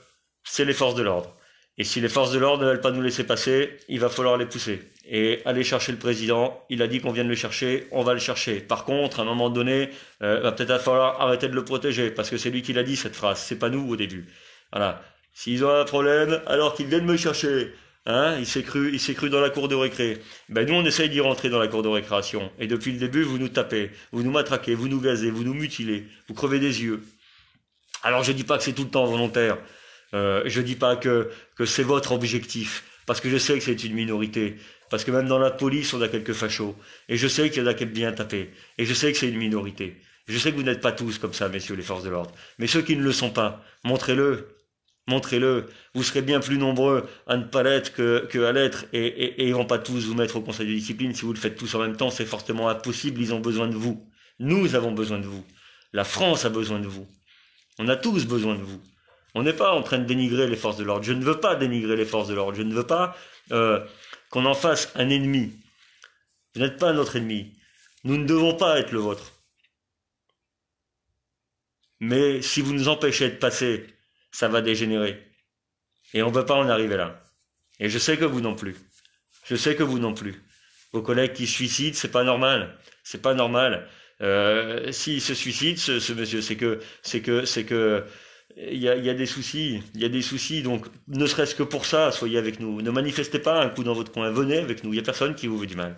Speaker 2: c'est les forces de l'ordre. Et si les forces de l'ordre ne veulent pas nous laisser passer, il va falloir les pousser. Et aller chercher le président, il a dit qu'on vient de le chercher, on va le chercher. Par contre, à un moment donné, va peut-être falloir arrêter de le protéger, parce que c'est lui qui l'a dit cette phrase, c'est pas nous au début. Voilà. S'ils ont un problème, alors qu'ils viennent me chercher. Hein, il s'est cru dans la cour de récré. Ben nous, on essaye d'y rentrer dans la cour de récréation. Et depuis le début, vous nous tapez, vous nous matraquez, vous nous gazez, vous nous mutilez, vous crevez des yeux. Alors je dis pas que c'est tout le temps volontaire. Je dis pas que c'est votre objectif. Parce que je sais que c'est une minorité. Parce que même dans la police, on a quelques fachos. Et je sais qu'il y en a qui aiment bien taper. Et je sais que c'est une minorité. Je sais que vous n'êtes pas tous comme ça, messieurs les forces de l'ordre. Mais ceux qui ne le sont pas, montrez-le. Montrez-le. Vous serez bien plus nombreux à ne pas l'être que à l'être. Et ils vont pas tous vous mettre au conseil de discipline. Si vous le faites tous en même temps, c'est fortement impossible. Ils ont besoin de vous. Nous avons besoin de vous. La France a besoin de vous. On a tous besoin de vous. On n'est pas en train de dénigrer les forces de l'ordre. Je ne veux pas dénigrer les forces de l'ordre. Je ne veux pas qu'on en fasse un ennemi. Vous n'êtes pas notre ennemi. Nous ne devons pas être le vôtre. Mais si vous nous empêchez de passer, ça va dégénérer. Et on ne peut pas en arriver là. Et je sais que vous non plus. Je sais que vous non plus. Vos collègues qui se suicident, c'est pas normal. C'est pas normal. S'il se suicide, ce monsieur, c'est que il y a des soucis, il y a des soucis, donc ne serait-ce que pour ça, soyez avec nous. Ne manifestez pas un coup dans votre coin, venez avec nous, il n'y a personne qui vous veut du mal.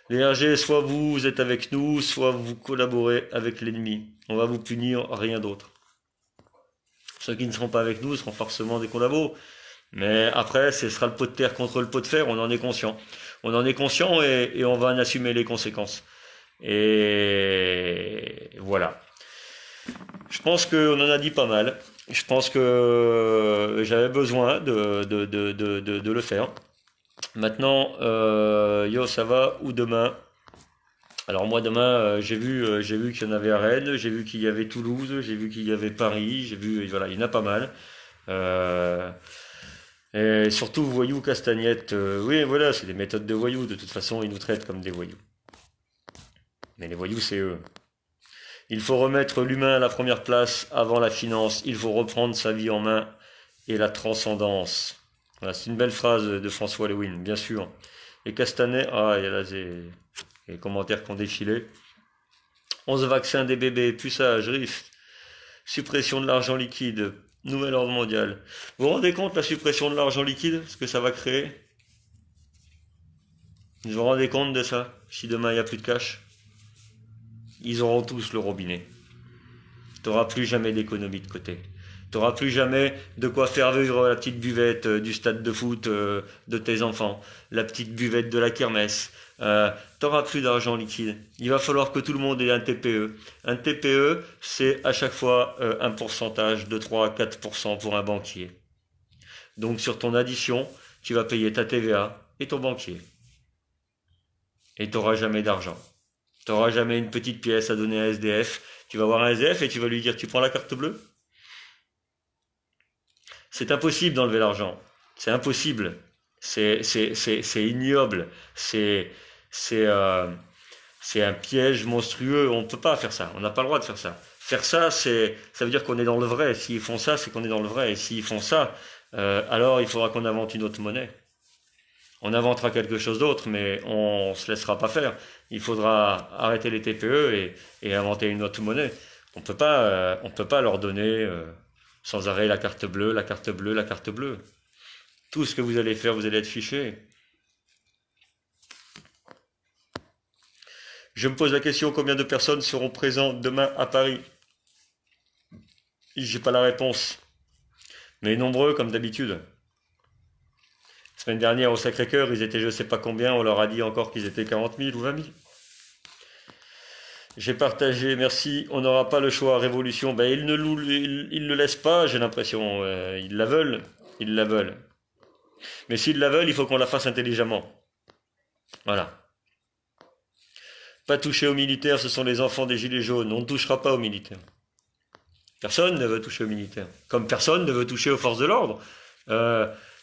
Speaker 2: Les RG, soit vous êtes avec nous, soit vous collaborez avec l'ennemi. On va vous punir, rien d'autre. Ceux qui ne seront pas avec nous seront forcément des collabos. Mais après, ce sera le pot de terre contre le pot de fer, on en est conscient. On en est conscient et on va en assumer les conséquences. Et voilà. Je pense qu'on en a dit pas mal. Je pense que j'avais besoin de le faire. Maintenant, yo, ça va ou demain? Alors moi demain, j'ai vu qu'il y en avait à Rennes, j'ai vu qu'il y avait Toulouse, j'ai vu qu'il y avait Paris, j'ai vu, voilà, il y en a pas mal. Et surtout voyous, castagnettes, oui, voilà, c'est des méthodes de voyous. De toute façon, ils nous traitent comme des voyous. Mais les voyous, c'est eux. Il faut remettre l'humain à la première place avant la finance. Il faut reprendre sa vie en main et la transcendance. Voilà, c'est une belle phrase de François Lewin, bien sûr. Et Castanet, ah, il y a là les commentaires qui ont défilé. 11 vaccins des bébés, puçage, rift, suppression de l'argent liquide, nouvel ordre mondial. Vous vous rendez compte la suppression de l'argent liquide, ce que ça va créer? Vous vous rendez compte de ça? Si demain il n'y a plus de cash, ils auront tous le robinet. Tu n'auras plus jamais d'économie de côté. Tu n'auras plus jamais de quoi faire vivre la petite buvette du stade de foot de tes enfants, la petite buvette de la kermesse. Tu n'auras plus d'argent liquide. Il va falloir que tout le monde ait un TPE. Un TPE, c'est à chaque fois un pourcentage de 3 à 4% pour un banquier. Donc sur ton addition, tu vas payer ta TVA et ton banquier. Et tu n'auras jamais d'argent. Tu n'auras jamais une petite pièce à donner à un SDF. Tu vas voir un SDF et tu vas lui dire, tu prends la carte bleue? C'est impossible d'enlever l'argent. C'est impossible. C'est ignoble. C'est un piège monstrueux. On ne peut pas faire ça. On n'a pas le droit de faire ça. Faire ça, ça veut dire qu'on est dans le vrai. S'ils font ça, c'est qu'on est dans le vrai. Et s'ils font ça, alors il faudra qu'on invente une autre monnaie. On inventera quelque chose d'autre, mais on se laissera pas faire. Il faudra arrêter les TPE et inventer une autre monnaie. On peut pas leur donner sans arrêt la carte bleue, la carte bleue, la carte bleue. Tout ce que vous allez faire, vous allez être fiché. Je me pose la question, combien de personnes seront présentes demain à Paris? J'ai pas la réponse. Mais nombreux comme d'habitude. La semaine dernière au Sacré-Cœur, ils étaient je sais pas combien, on leur a dit encore qu'ils étaient 40 000 ou 20 000. J'ai partagé, merci, on n'aura pas le choix, révolution. Ben, ils ne le laissent pas, j'ai l'impression. Ils la veulent, ils la veulent. Mais s'ils la veulent, il faut qu'on la fasse intelligemment. Voilà. Pas toucher aux militaires, ce sont les enfants des gilets jaunes. On ne touchera pas aux militaires. Personne ne veut toucher aux militaires. Comme personne ne veut toucher aux forces de l'ordre.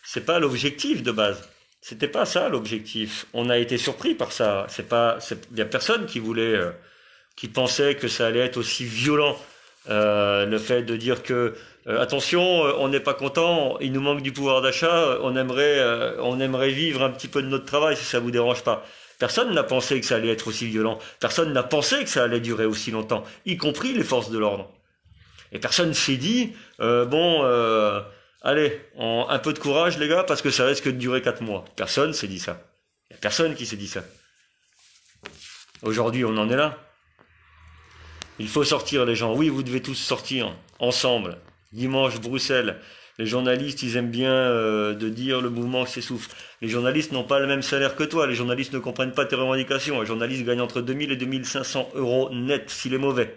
Speaker 2: C'est pas l'objectif de base. C'était pas ça l'objectif. On a été surpris par ça. Il y a personne qui voulait, qui pensait que ça allait être aussi violent. Le fait de dire que attention, on n'est pas content, il nous manque du pouvoir d'achat, on aimerait vivre un petit peu de notre travail si ça vous dérange pas. Personne n'a pensé que ça allait être aussi violent. Personne n'a pensé que ça allait durer aussi longtemps, y compris les forces de l'ordre. Et personne s'est dit Allez, un peu de courage les gars, parce que ça risque de durer 4 mois. Personne s'est dit ça. Il n'y a personne qui s'est dit ça. Aujourd'hui, on en est là. Il faut sortir les gens. Oui, vous devez tous sortir ensemble. Dimanche, Bruxelles. Les journalistes, ils aiment bien de dire le mouvement s'essouffle. Les journalistes n'ont pas le même salaire que toi. Les journalistes ne comprennent pas tes revendications. Les journalistes gagnent entre 2000 et 2500 euros net s'il est mauvais.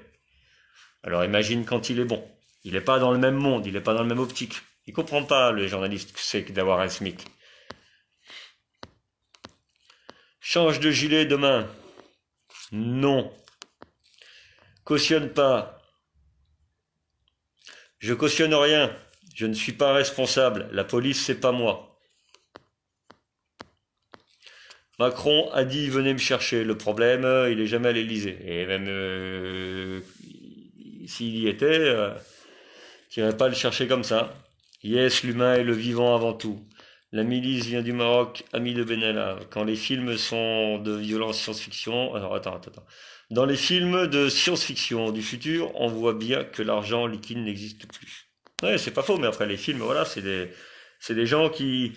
Speaker 2: Alors imagine quand il est bon. Il n'est pas dans le même monde, il n'est pas dans le même optique. Il ne comprend pas, le journaliste, que c'est que d'avoir un SMIC. Change de gilet demain. Non. Cautionne pas. Je cautionne rien. Je ne suis pas responsable. La police, c'est pas moi. Macron a dit venez me chercher. Le problème, il est jamais à l'Élysée. Et même s'il y était, tu n'irais pas le chercher comme ça. Yes, l'humain est le vivant avant tout. La milice vient du Maroc, ami de Benalla. Quand les films sont de violence science-fiction... Alors, attends. Dans les films de science-fiction du futur, on voit bien que l'argent liquide n'existe plus. Ouais, c'est pas faux, mais après les films, voilà, c'est des gens qui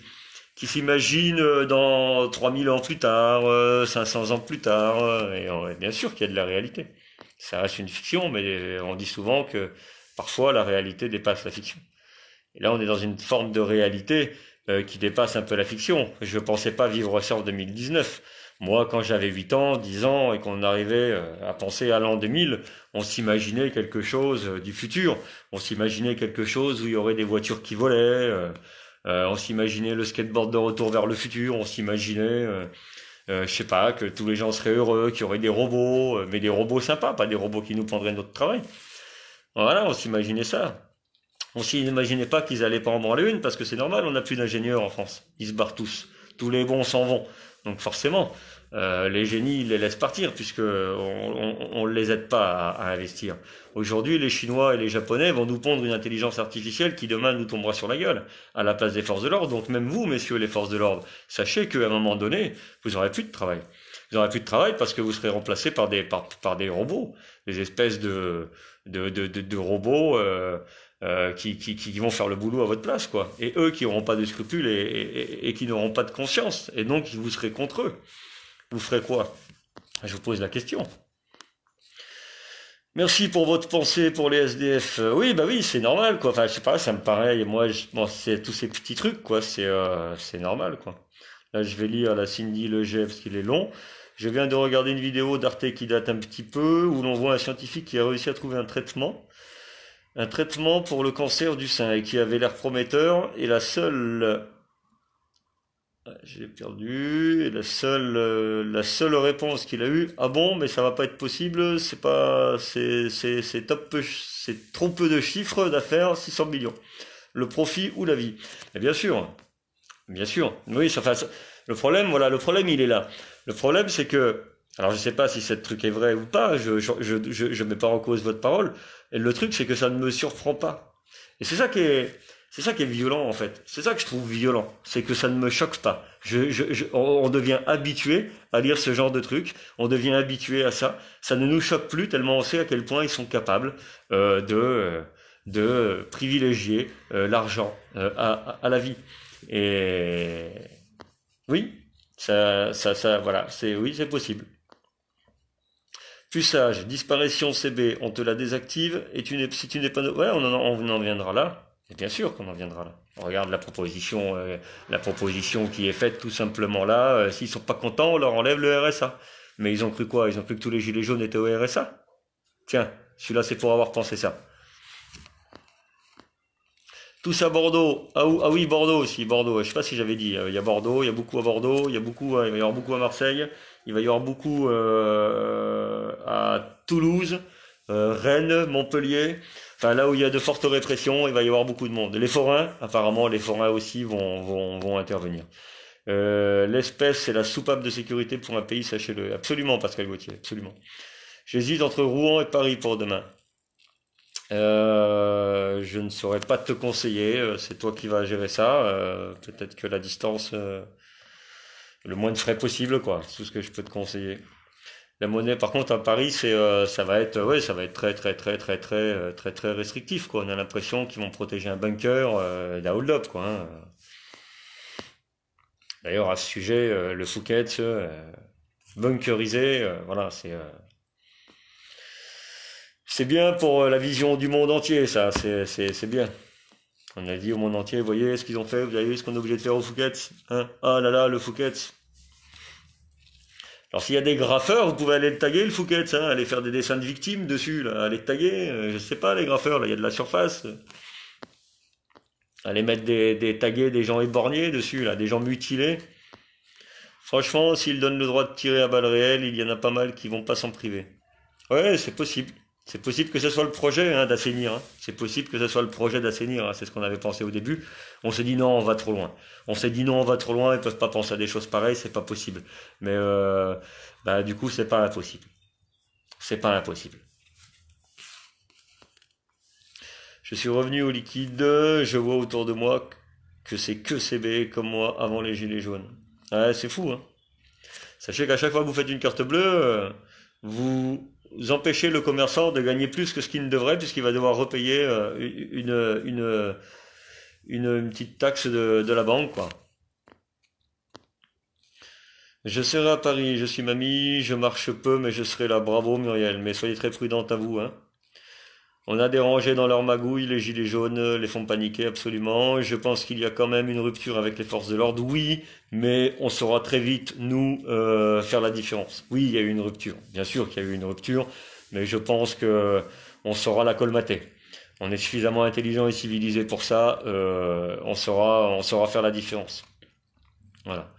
Speaker 2: s'imaginent dans 3000 ans plus tard, 500 ans plus tard, et bien sûr qu'il y a de la réalité. Ça reste une fiction, mais on dit souvent que parfois la réalité dépasse la fiction. Et là, on est dans une forme de réalité qui dépasse un peu la fiction. Je ne pensais pas vivre ça en 2019. Moi, quand j'avais 8 ans, 10 ans, et qu'on arrivait à penser à l'an 2000, on s'imaginait quelque chose du futur. On s'imaginait quelque chose où il y aurait des voitures qui volaient. On s'imaginait le skateboard de retour vers le futur. On s'imaginait, je sais pas, que tous les gens seraient heureux, qu'il y aurait des robots, mais des robots sympas, pas des robots qui nous prendraient notre travail. Voilà, on s'imaginait ça. On s'imaginait pas qu'ils allaient pas en branler une, parce que c'est normal, on n'a plus d'ingénieurs en France. Ils se barrent tous. Tous les bons s'en vont. Donc forcément, les génies, ils les laissent partir, puisque on les aide pas à investir. Aujourd'hui, les Chinois et les Japonais vont nous pondre une intelligence artificielle qui demain nous tombera sur la gueule, à la place des forces de l'ordre. Donc même vous, messieurs les forces de l'ordre, sachez qu'à un moment donné, vous aurez plus de travail. Vous aurez plus de travail parce que vous serez remplacés par des robots, des espèces de robots qui vont faire le boulot à votre place, quoi. Et eux qui n'auront pas de scrupules et qui n'auront pas de conscience. Et donc, vous serez contre eux. Vous ferez quoi? Je vous pose la question. Merci pour votre pensée pour les SDF. Oui, bah oui, c'est normal, quoi. Enfin, je sais pas, ça me paraît. Moi, bon, c'est tous ces petits trucs, quoi. C'est normal, quoi. Là, je vais lire la Cindy Leger parce qu'il est long. Je viens de regarder une vidéo d'Arte qui date un petit peu, où l'on voit un scientifique qui a réussi à trouver un traitement pour le cancer du sein et qui avait l'air prometteur, et la seule la seule réponse qu'il a eue, ah bon, mais ça va pas être possible, c'est trop peu de chiffres d'affaires, 600 millions. Le profit ou la vie. Et bien sûr, oui, le problème il est là. Le problème c'est que, alors je sais pas si ce truc est vrai ou pas, je mets pas en cause votre parole, et le truc c'est que ça ne me surprend pas. Et c'est ça qui est violent en fait. C'est ça que je trouve violent, c'est que ça ne me choque pas. On devient habitué à lire ce genre de trucs, on devient habitué à ça. Ça ne nous choque plus tellement on sait à quel point ils sont capables de privilégier l'argent à la vie. Et oui, voilà, c'est possible. Puçage, disparition CB, on te la désactive et si tu n'es pas... Ouais, on en viendra là. Et bien sûr qu'on en viendra là. On regarde la proposition qui est faite tout simplement là. S'ils sont pas contents, on leur enlève le RSA. Mais ils ont cru quoi? Ils ont cru que tous les gilets jaunes étaient au RSA? Tiens, celui-là c'est pour avoir pensé ça. Tous à Bordeaux. Ah oui, Bordeaux aussi, Bordeaux. Je sais pas si j'avais dit. Il y a Bordeaux, il y a beaucoup à Bordeaux, il va y avoir beaucoup à Marseille, il va y avoir beaucoup à Toulouse, Rennes, Montpellier. Enfin, là où il y a de fortes répressions, il va y avoir beaucoup de monde. Les forains, apparemment, les forains aussi vont intervenir. L'espèce, c'est la soupape de sécurité pour un pays, sachez-le. Absolument, Pascal Gauthier, absolument. J'hésite entre Rouen et Paris pour demain. Je ne saurais pas te conseiller, c'est toi qui vas gérer ça. Peut-être que la distance, le moins de frais possible, quoi. C'est tout ce que je peux te conseiller. La monnaie, par contre, à Paris, ça va être très, très, très, très, très, très, très restrictif, quoi. On a l'impression qu'ils vont protéger un bunker d'un hold-up, quoi, hein. D'ailleurs, à ce sujet, le Phuket, bunkerisé, voilà, c'est bien pour la vision du monde entier, ça, c'est bien. On a dit au monde entier, vous voyez ce qu'ils ont fait, vous avez vu ce qu'on est obligé de faire au Phuket, hein? Ah là là, le Phuket. Alors s'il y a des graffeurs, vous pouvez aller le taguer le Phuket, hein, aller faire des dessins de victimes dessus, là, aller le taguer, je sais pas les graffeurs, là il y a de la surface, aller mettre des tagués des gens éborgnés dessus, là, des gens mutilés. Franchement, s'ils donnent le droit de tirer à balles réelles, il y en a pas mal qui vont pas s'en priver. Ouais, c'est possible. C'est possible que ce soit le projet hein, d'assainir, hein. C'est possible que ce soit le projet d'assainir, hein. C'est ce qu'on avait pensé au début. On s'est dit non, on va trop loin. On s'est dit non, on va trop loin, ils peuvent pas penser à des choses pareilles, c'est pas possible. Mais bah, du coup, c'est pas impossible. C'est pas impossible. Je suis revenu au liquide, je vois autour de moi que c'est que CB comme moi avant les gilets jaunes. Ouais, c'est fou, hein. Sachez qu'à chaque fois que vous faites une carte bleue, vous empêchez le commerçant de gagner plus que ce qu'il ne devrait, puisqu'il va devoir repayer une petite taxe de la banque, quoi. Je serai à Paris, je suis mamie, je marche peu, mais je serai là. Bravo Muriel, mais soyez très prudente à vous, hein. On a dérangé dans leur magouille, les gilets jaunes les font paniquer absolument. Je pense qu'il y a quand même une rupture avec les forces de l'ordre, oui, mais on saura très vite, nous, faire la différence. Oui, il y a eu une rupture, bien sûr qu'il y a eu une rupture, mais je pense que on saura la colmater. On est suffisamment intelligent et civilisé pour ça, on saura faire la différence. Voilà.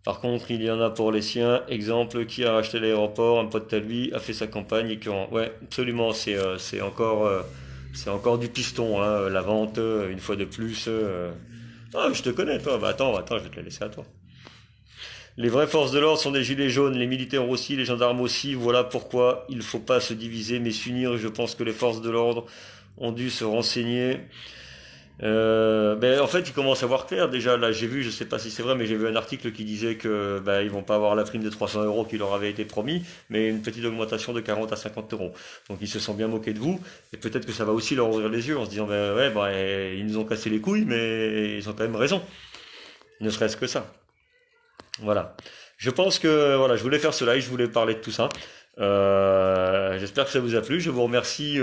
Speaker 2: Par contre, il y en a pour les siens. Exemple, qui a racheté l'aéroport, un pote à lui, a fait sa campagne et ouais, absolument, c'est encore du piston, hein, la vente, une fois de plus. Ah, je te connais, toi. Bah attends, je vais te la laisser à toi. Les vraies forces de l'ordre sont des gilets jaunes, les militaires aussi, les gendarmes aussi. Voilà pourquoi il ne faut pas se diviser, mais s'unir. Je pense que les forces de l'ordre ont dû se renseigner. Ben en fait, ils commencent à voir clair. Déjà, là, j'ai vu, je sais pas si c'est vrai, mais j'ai vu un article qui disait que ben, ils vont pas avoir la prime de 300 euros qui leur avait été promis, mais une petite augmentation de 40 à 50 euros. Donc, ils se sont bien moqués de vous, et peut-être que ça va aussi leur ouvrir les yeux en se disant, ben ouais, ben, ils nous ont cassé les couilles, mais ils ont quand même raison. Ne serait-ce que ça. Voilà. Je pense que voilà, je voulais faire ce live, je voulais parler de tout ça. J'espère que ça vous a plu. Je vous remercie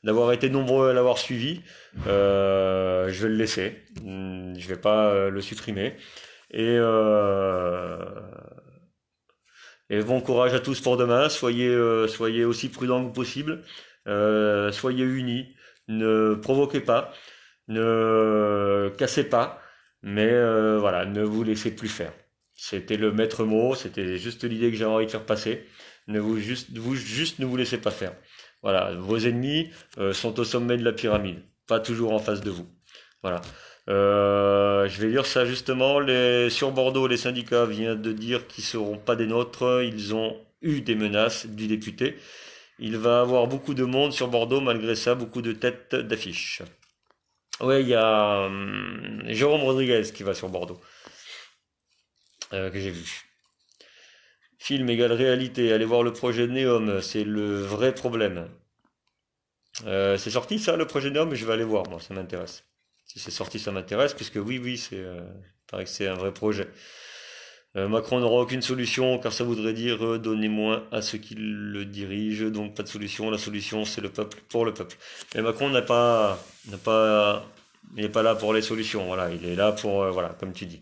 Speaker 2: d'avoir été nombreux à l'avoir suivi. Je vais le laisser. Je vais pas le supprimer. Et, euh, et bon courage à tous pour demain. Soyez aussi prudents que possible. Soyez unis. Ne provoquez pas. Ne cassez pas. Mais voilà, ne vous laissez plus faire. C'était le maître mot, c'était juste l'idée que j'avais envie de faire passer. Juste ne vous laissez pas faire. Voilà, vos ennemis sont au sommet de la pyramide, pas toujours en face de vous. Voilà. Je vais dire ça justement. Sur Bordeaux, les syndicats viennent de dire qu'ils seront pas des nôtres. Ils ont eu des menaces du député. Il va y avoir beaucoup de monde sur Bordeaux, malgré ça, beaucoup de têtes d'affiche. Ouais, il y a Jérôme Rodriguez qui va sur Bordeaux, que j'ai vu. Film égale réalité, allez voir le projet de Neom, c'est le vrai problème. C'est sorti ça, le projet de Neom, je vais aller voir, moi, ça m'intéresse. Si c'est sorti, ça m'intéresse, puisque oui, paraît que c'est un vrai projet. Macron n'aura aucune solution, car ça voudrait dire donner moins à ceux qui le dirigent, donc pas de solution. La solution, c'est le peuple pour le peuple. Mais Macron il n'est pas là pour les solutions. Voilà, il est là pour, voilà, comme tu dis.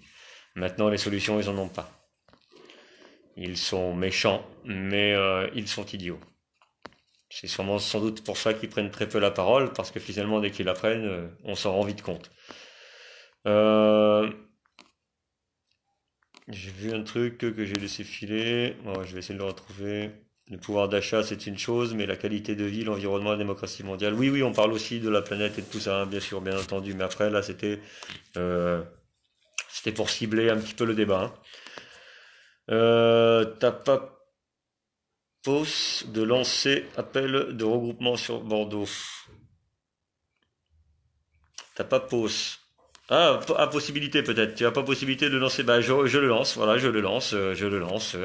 Speaker 2: Maintenant, les solutions, ils en ont pas. Ils sont méchants, mais ils sont idiots. C'est sûrement sans doute pour ça qu'ils prennent très peu la parole, parce que finalement, dès qu'ils la prennent, on s'en rend vite compte. J'ai vu un truc que j'ai laissé filer. Bon, je vais essayer de le retrouver. Le pouvoir d'achat, c'est une chose, mais la qualité de vie, l'environnement, la démocratie mondiale. Oui, on parle aussi de la planète et de tout ça, hein, bien sûr, bien entendu. Mais après, là, c'était pour cibler un petit peu le débat, hein. T'as pas pause de lancer appel de regroupement sur Bordeaux. T'as pas pause. Ah, possibilité peut-être. Tu as pas possibilité de lancer. Bah, je le lance. Voilà, je le lance.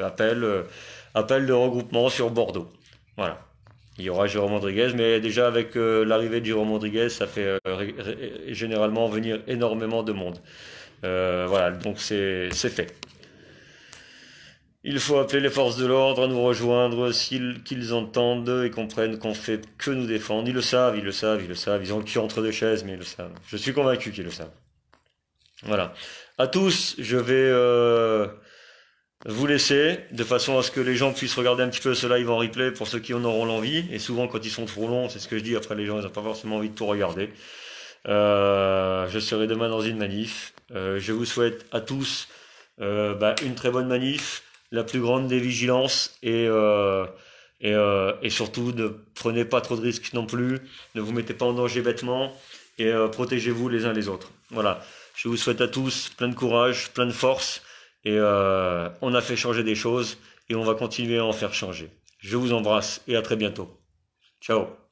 Speaker 2: Appel appel de regroupement sur Bordeaux. Voilà. Il y aura Jérôme Rodriguez, mais déjà avec l'arrivée de Jérôme Rodriguez, ça fait généralement venir énormément de monde. Voilà, donc c'est fait. Il faut appeler les forces de l'ordre à nous rejoindre qu'ils entendent et comprennent qu'on fait que nous défendre. Ils le savent, ils le savent, ils le savent. Ils ont le cul entre deux chaises, mais ils le savent. Je suis convaincu qu'ils le savent. Voilà. À tous, je vais vous laisser de façon à ce que les gens puissent regarder un petit peu ce live en replay pour ceux qui en auront l'envie. Et souvent, quand ils sont trop longs, c'est ce que je dis, après les gens ils n'ont pas forcément envie de tout regarder. Je serai demain dans une manif. Je vous souhaite à tous une très bonne manif, la plus grande des vigilances et surtout ne prenez pas trop de risques non plus, ne vous mettez pas en danger bêtement et protégez-vous les uns les autres. Voilà, je vous souhaite à tous plein de courage, plein de force et on a fait changer des choses et on va continuer à en faire changer. Je vous embrasse et à très bientôt. Ciao.